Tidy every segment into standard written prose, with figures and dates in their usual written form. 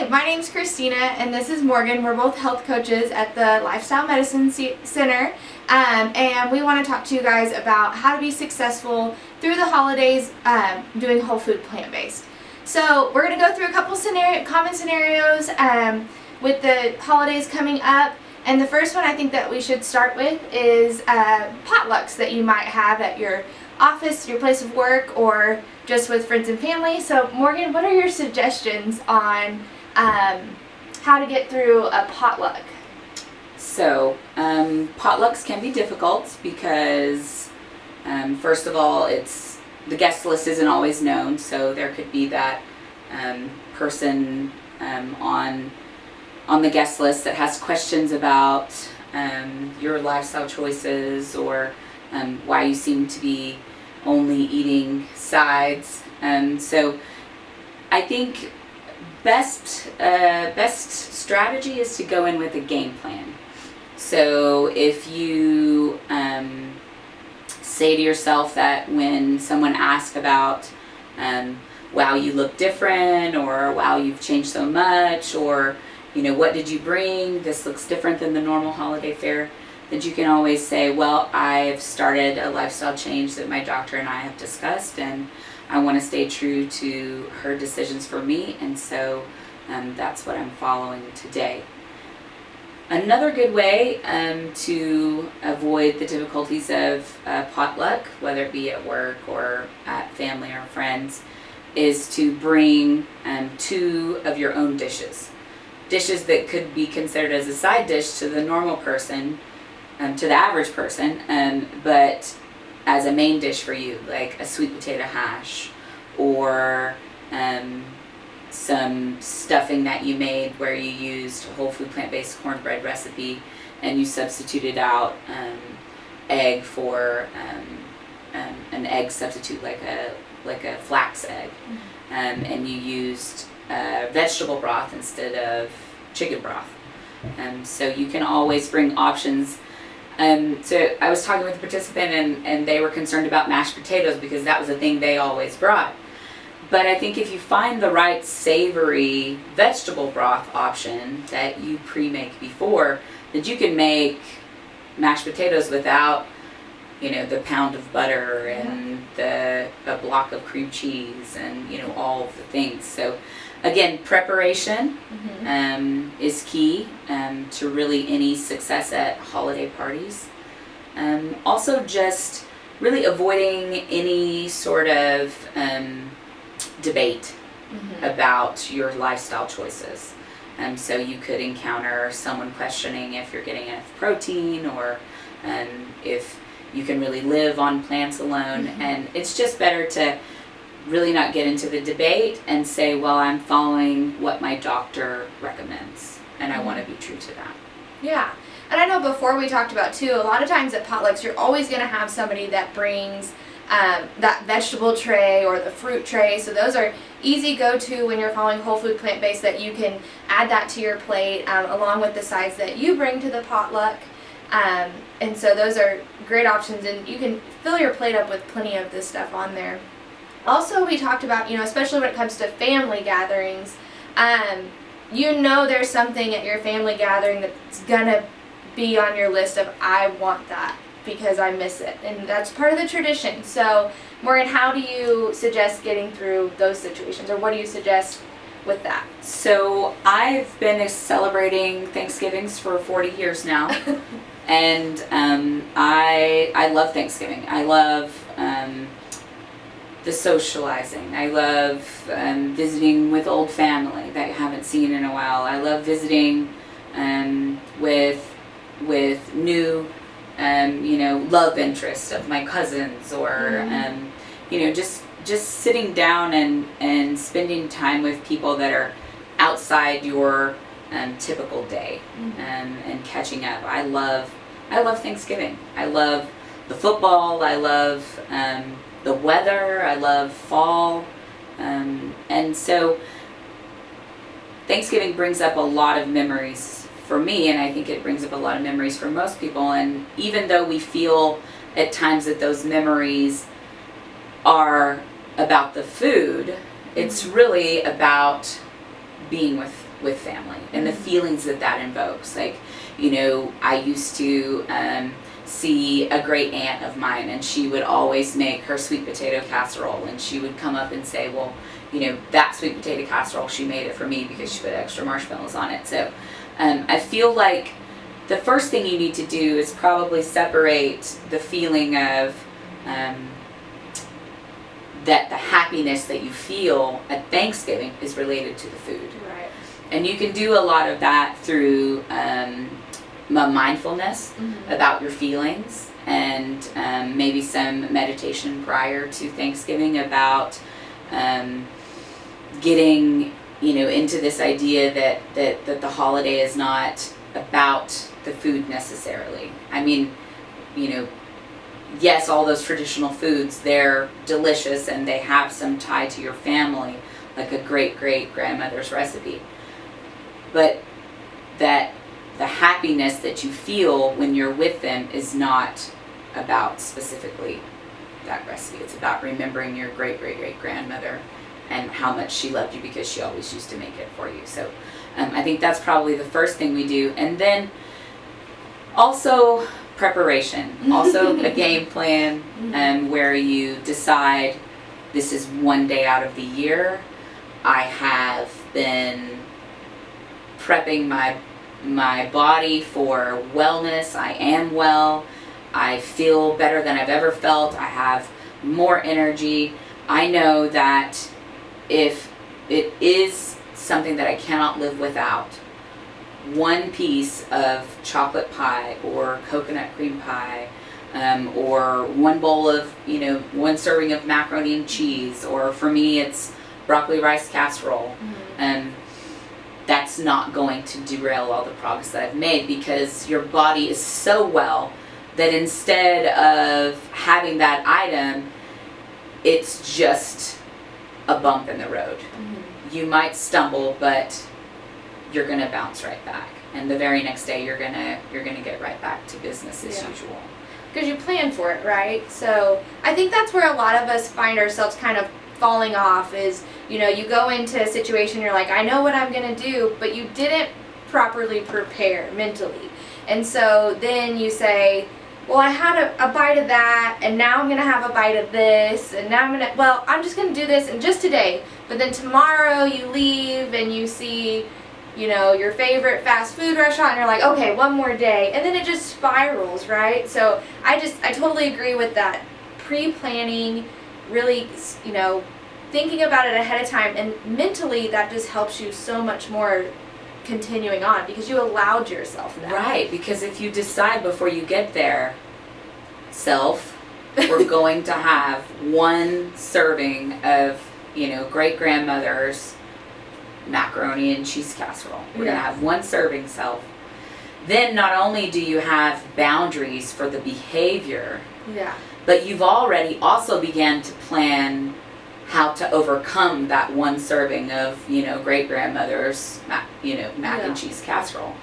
Hi, my name's Christina and this is Morgan. We're both health coaches at the Lifestyle Medicine Center, and we want to talk to you guys about how to be successful through the holidays doing whole food plant-based. So we're going to go through a couple common scenarios with the holidays coming up. And the first one I think that we should start with is potlucks that you might have at your office, your place of work, or just with friends and family. So Morgan, what are your suggestions on how to get through a potluck? So potlucks can be difficult because first of all, the guest list isn't always known, so there could be that person on the guest list that has questions about your lifestyle choices or why you seem to be only eating sides. So I think best strategy is to go in with a game plan. So if you say to yourself that when someone asks about wow, you look different, or wow, you've changed so much, or what did you bring? This looks different than the normal holiday fare. That you can always say, well, I've started a lifestyle change that my doctor and I have discussed, and I want to stay true to her decisions for me, and so that's what I'm following today. Another good way to avoid the difficulties of potluck, whether it be at work or at family or friends, is to bring 2 of your own dishes. Dishes that could be considered as a side dish to the normal person, to the average person, but as a main dish for you, like a sweet potato hash, or some stuffing that you made where you used a whole food plant-based cornbread recipe and you substituted out egg for an egg substitute, like a flax egg, and you used vegetable broth instead of chicken broth. So you can always bring options. So I was talking with a participant and they were concerned about mashed potatoes because that was the thing they always brought. But I think if you find the right savory vegetable broth option that you pre-make before, that you can make mashed potatoes without the pound of butter and a block of cream cheese and all of the things. So again, preparation is key to really any success at holiday parties. Also just really avoiding any sort of debate about your lifestyle choices. So you could encounter someone questioning if you're getting enough protein, or if you can really live on plants alone. And it's just better to really not get into the debate and say, well, I'm following what my doctor recommends, and I want to be true to that. Yeah, and I know before we talked about too, a lot of times at potlucks you're always going to have somebody that brings that vegetable tray or the fruit tray. So those are easy go-to when you're following whole food plant-based, that you can add that to your plate along with the sides that you bring to the potluck. And so those are great options, and you can fill your plate up with plenty of this stuff on there. Also, we talked about, especially when it comes to family gatherings, there's something at your family gathering that's going to be on your list of, I want that because I miss it. And that's part of the tradition. So, Morgan, how do you suggest getting through those situations, or what do you suggest with that? So, I've been celebrating Thanksgivings for 40 years now. And I love Thanksgiving. I love the socializing. I love visiting with old family that I haven't seen in a while. I love visiting with new love interests of my cousins, or just sitting down and spending time with people that are outside your typical day, and catching up. I love Thanksgiving. I love the football. I love the weather. I love fall, and so Thanksgiving brings up a lot of memories for me, and I think it brings up a lot of memories for most people. And even though we feel at times that those memories are about the food, it's really about being with with family and the feelings that that invokes. Like, you know, I used to see a great aunt of mine, and she would always make her sweet potato casserole, and she would come up and say, well, you know, that sweet potato casserole, she made it for me because she put extra marshmallows on it. So I feel like the first thing you need to do is probably separate the feeling of that the happiness that you feel at Thanksgiving is related to the food. Right. And you can do a lot of that through mindfulness about your feelings, and maybe some meditation prior to Thanksgiving about getting, you know, into this idea that the holiday is not about the food necessarily. I mean, you know, yes, all those traditional foods, they're delicious and they have some tie to your family, like a great-great-grandmother's recipe. But that the happiness that you feel when you're with them is not about specifically that recipe. It's about remembering your great-great-great-grandmother and how much she loved you because she always used to make it for you. So I think that's probably the first thing we do. And then also preparation, also a game plan where you decide this is one day out of the year. I have been prepping my body for wellness. I am well. I feel better than I've ever felt. I have more energy. I know that if it is something that I cannot live without, one piece of chocolate pie or coconut cream pie, or one bowl of, you know, one serving of macaroni and cheese, or for me it's broccoli rice casserole. That's not going to derail all the progress that I've made, because your body is so well that instead of having that item, it's just a bump in the road. You might stumble, but you're gonna bounce right back, and the very next day you're gonna get right back to business as usual. Because you plan for it, right? So I think that's where a lot of us find ourselves kind of falling off is, you know, you go into a situation, you're like, I know what I'm gonna do, but you didn't properly prepare mentally. And so then you say, well, I had a bite of that, and now I'm gonna have a bite of this, and now I'm just gonna do this, and just today. But then tomorrow you leave and you see, you know, your favorite fast food restaurant, and you're like, okay, one more day, and then it just spirals, right? So I totally agree with that. Pre-planning, really, you know, thinking about it ahead of time, and mentally that just helps you so much more continuing on because you allowed yourself that. Right, because if you decide before you get there, we're going to have one serving of, you know, great-grandmother's macaroni and cheese casserole. We're going to have one serving, then not only do you have boundaries for the behavior, but you've already also began to plan how to overcome that one serving of, you know, great-grandmother's mac and cheese casserole.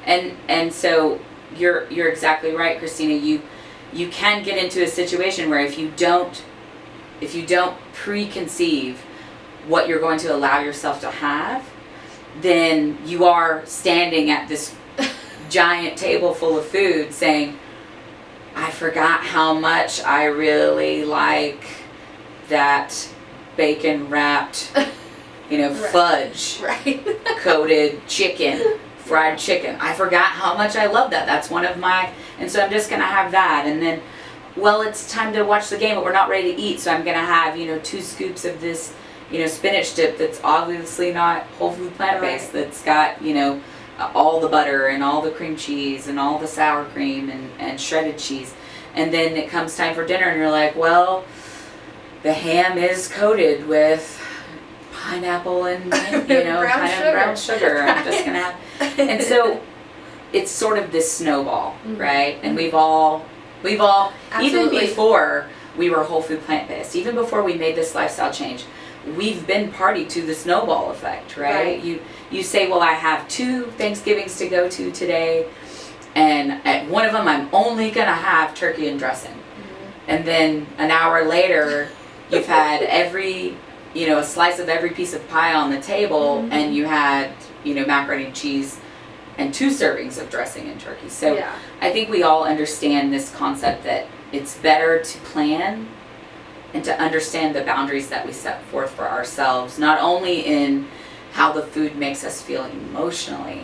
And so you're exactly right, Christina. You can get into a situation where if you don't preconceive what you're going to allow yourself to have, then you are standing at this giant table full of food saying, I forgot how much I really like that bacon wrapped, you know, fudge coated chicken, fried chicken. I forgot how much I love that. That's one of my, and so I'm just going to have that. And then, well, it's time to watch the game, but we're not ready to eat, so I'm going to have, you know, 2 scoops of this, you know, spinach dip that's obviously not whole food plant-based, that's got, you know, all the butter and all the cream cheese and all the sour cream and shredded cheese. And then it comes time for dinner and you're like, well, the ham is coated with pineapple and, you know, brown sugar. I'm just going to have, and so it's sort of this snowball, right? And we've all, even before we were whole food plant-based, even before we made this lifestyle change, we've been party to the snowball effect, right? You say, well, I have 2 Thanksgivings to go to today, and at one of them I'm only going to have turkey and dressing. And then an hour later, you've had every you know, a slice of every piece of pie on the table, Mhm. and you had, you know, macaroni and cheese and 2 servings of dressing and turkey. So Yeah. I think we all understand this concept that it's better to plan and to understand the boundaries that we set forth for ourselves, not only in how the food makes us feel emotionally,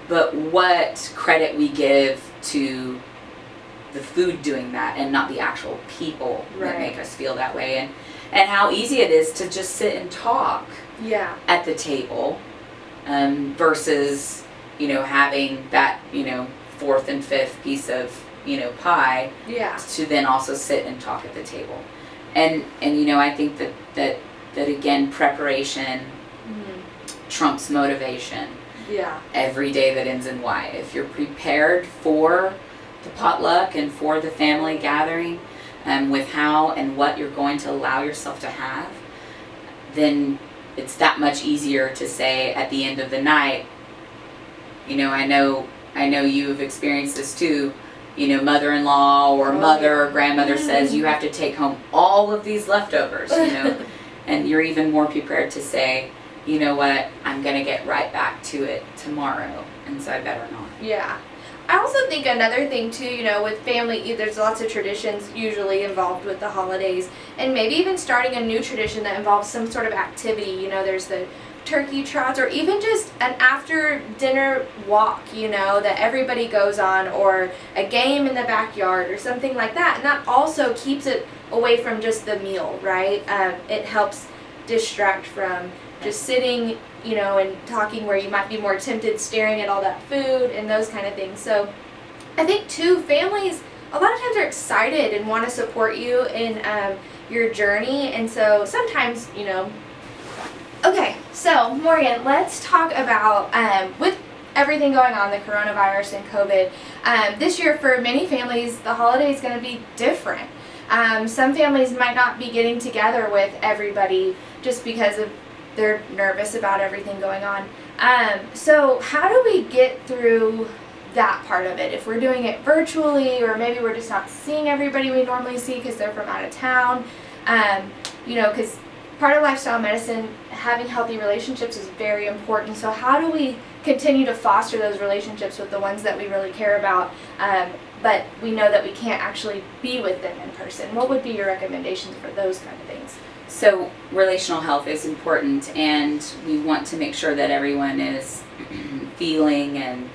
but what credit we give to the food doing that and not the actual people that Right. make us feel that way, and how easy it is to just sit and talk Yeah. at the table, versus, you know, having that, you know, 4th and 5th piece of, you know, pie, Yeah. to then also sit and talk at the table. And you know, I think that again, preparation trumps motivation Yeah. every day that ends in Y. If you're prepared for the potluck and for the family gathering, with how and what you're going to allow yourself to have, then it's that much easier to say at the end of the night, you know, I know you've experienced this too, you know, mother-in-law or mother or grandmother says you have to take home all of these leftovers, you know, and you're even more prepared to say, you know what, I'm going to get right back to it tomorrow, and so I better not. Yeah. I also think another thing too, you know, with family, there's lots of traditions usually involved with the holidays, and maybe even starting a new tradition that involves some sort of activity. You know, there's the turkey trots, or even just an after dinner walk, you know, that everybody goes on, or a game in the backyard or something like that. And that also keeps it away from just the meal, right? It helps distract from just sitting, you know, and talking, where you might be more tempted staring at all that food and those kind of things. So I think too, families a lot of times are excited and want to support you in your journey, and so sometimes, you know. Okay, so Morgan, let's talk about with everything going on, the coronavirus and COVID, this year for many families the holiday is going to be different. Some families might not be getting together with everybody just because of they're nervous about everything going on. So how do we get through that part of it? If we're doing it virtually, or maybe we're just not seeing everybody we normally see because they're from out of town, you know, because part of lifestyle medicine, having healthy relationships is very important. So how do we continue to foster those relationships with the ones that we really care about, but we know that we can't actually be with them in person? What would be your recommendations for those kind of things? So relational health is important, and we want to make sure that everyone is feeling and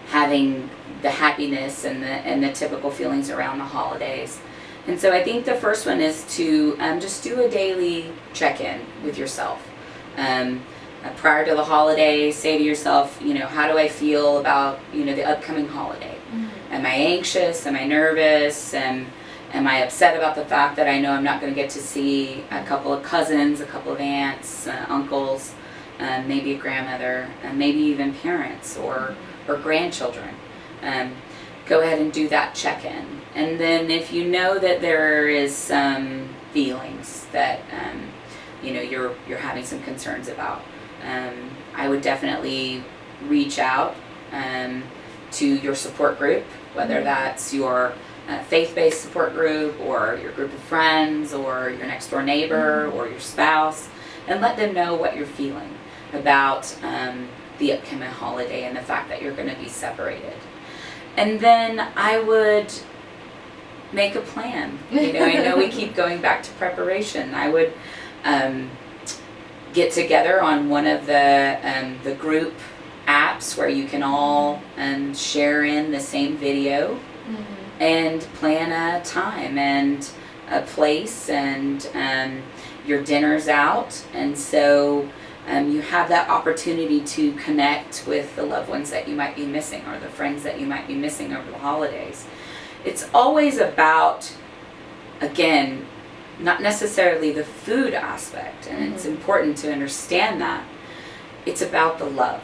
having the happiness and the typical feelings around the holidays. And so I think the first one is to just do a daily check-in with yourself. Prior to the holiday, say to yourself, you know, how do I feel about, you know, the upcoming holiday? Mm-hmm. Am I anxious? Am I nervous? Am I upset about the fact that I know I'm not going to get to see a couple of cousins, a couple of aunts, uncles, maybe a grandmother, maybe even parents or grandchildren? Go ahead and do that check-in. And then if you know that there is some feelings that you know, you're having some concerns about, I would definitely reach out to your support group, whether that's your faith-based support group or your group of friends or your next door neighbor or your spouse, and let them know what you're feeling about the upcoming holiday and the fact that you're going to be separated. And then I would make a plan. You know, I know we keep going back to preparation. I would get together on one of the group apps where you can all share in the same video, and plan a time and a place, and your dinner's out, and so you have that opportunity to connect with the loved ones that you might be missing, or the friends that you might be missing over the holidays. It's always about, again, not necessarily the food aspect, and it's important to understand that. It's about the love.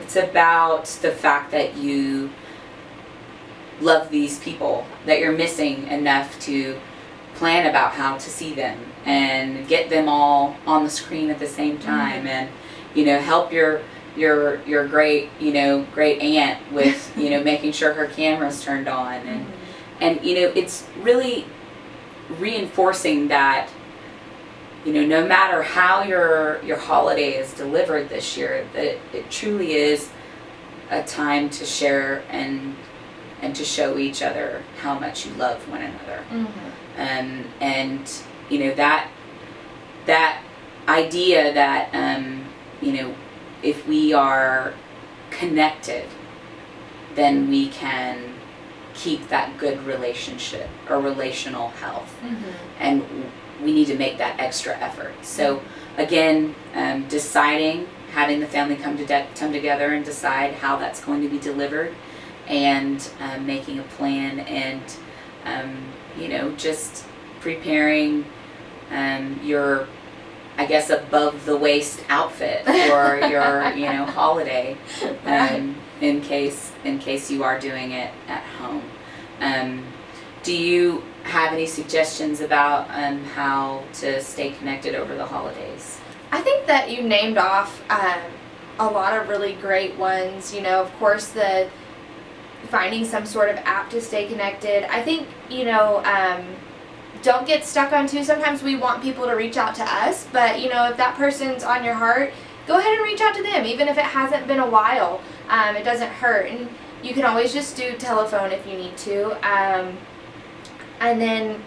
It's about the fact that you love these people that you're missing enough to plan about how to see them and get them all on the screen at the same time, and, you know, help your great, you know, great aunt with, you know, making sure her camera's turned on, and you know, it's really reinforcing that, no matter how your holiday is delivered this year, that it truly is a time to share and to show each other how much you love one another. And that idea that if we are connected, then we can keep that good relationship or relational health. And we need to make that extra effort. So again, deciding, having the family come together and decide how that's going to be delivered, and making a plan, and just preparing your, I guess, above the waist outfit for your holiday, in case you are doing it at home. Do you have any suggestions about how to stay connected over the holidays? I think that you named off a lot of really great ones. Of course, the finding some sort of app to stay connected. I think, don't get stuck on sometimes we want people to reach out to us, but if that person's on your heart, go ahead and reach out to them, even if it hasn't been a while. It doesn't hurt, and you can always just do telephone if you need to. And then,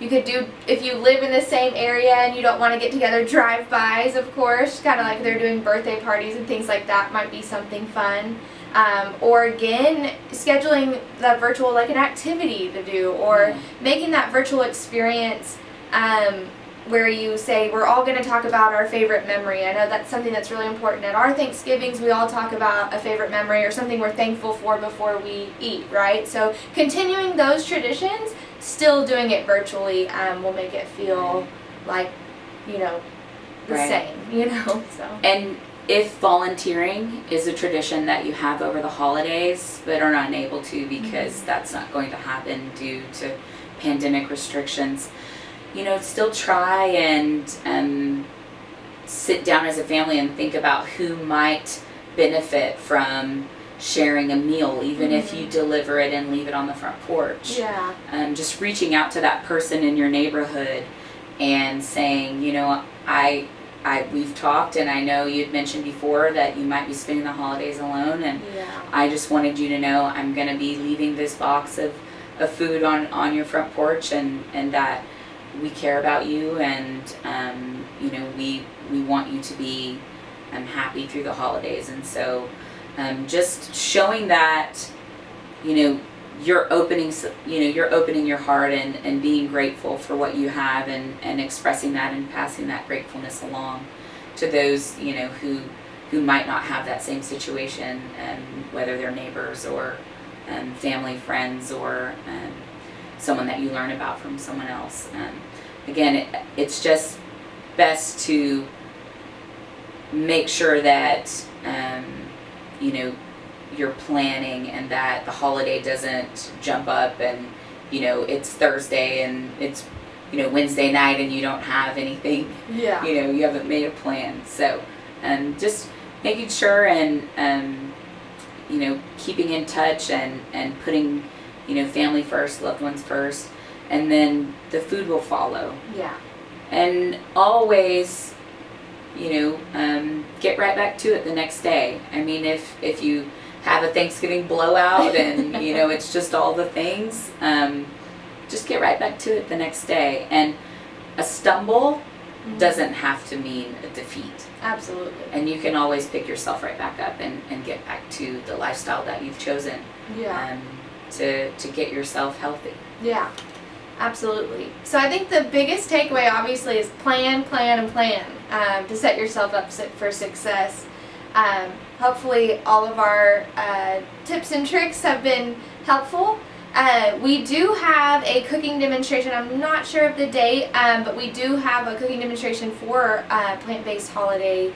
you could do, if you live in the same area and you don't want to get together, drive-bys, of course, kind of like they're doing birthday parties and things like that might be something fun. Or again, scheduling the virtual, like an activity to do, or making that virtual experience where you say, we're all going to talk about our favorite memory. I know that's something that's really important. At our Thanksgivings, we all talk about a favorite memory or something we're thankful for before we eat, right? So continuing those traditions, still doing it virtually, will make it feel like, the same, so. And if volunteering is a tradition that you have over the holidays but are not able to because that's not going to happen due to pandemic restrictions, still try and sit down as a family and think about who might benefit from sharing a meal, even if you deliver it and leave it on the front porch. Just reaching out to that person in your neighborhood and saying, we've talked, and I know you'd mentioned before that you might be spending the holidays alone, and I just wanted you to know I'm going to be leaving this box of food on your front porch, and that we care about you, and we want you to be happy through the holidays. And so just showing that you're opening your heart and being grateful for what you have, and expressing that and passing that gratefulness along to those who might not have that same situation, whether they're neighbors or family, friends, or someone that you learn about from someone else. Again, it's just best to make sure that you're planning, and that the holiday doesn't jump up and it's Thursday and it's Wednesday night and you don't have anything, you haven't made a plan. So just making sure and keeping in touch and putting family first, loved ones first, and then the food will follow. And always get right back to it the next day. I mean, if you have a Thanksgiving blowout and it's just all the things, just get right back to it the next day. And a stumble doesn't have to mean a defeat. Absolutely. And you can always pick yourself right back up and get back to the lifestyle that you've chosen to get yourself healthy. Absolutely. So I think the biggest takeaway obviously is plan, and plan to set yourself up for success. Hopefully all of our tips and tricks have been helpful. We do have a cooking demonstration. I'm not sure of the date, but we do have a cooking demonstration for plant-based holiday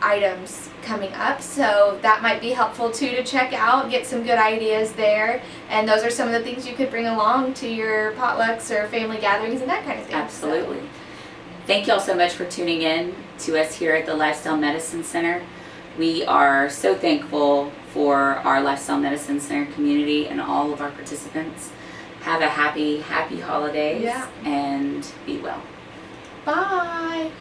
items coming up, so that might be helpful too to check out, get some good ideas there, and those are some of the things you could bring along to your potlucks or family gatherings and that kind of thing. Absolutely. Thank you all so much for tuning in to us here at the Lifestyle Medicine Center. We are so thankful for our Lifestyle Medicine Center community and all of our participants. Have a happy holidays. Yeah. And be well. Bye.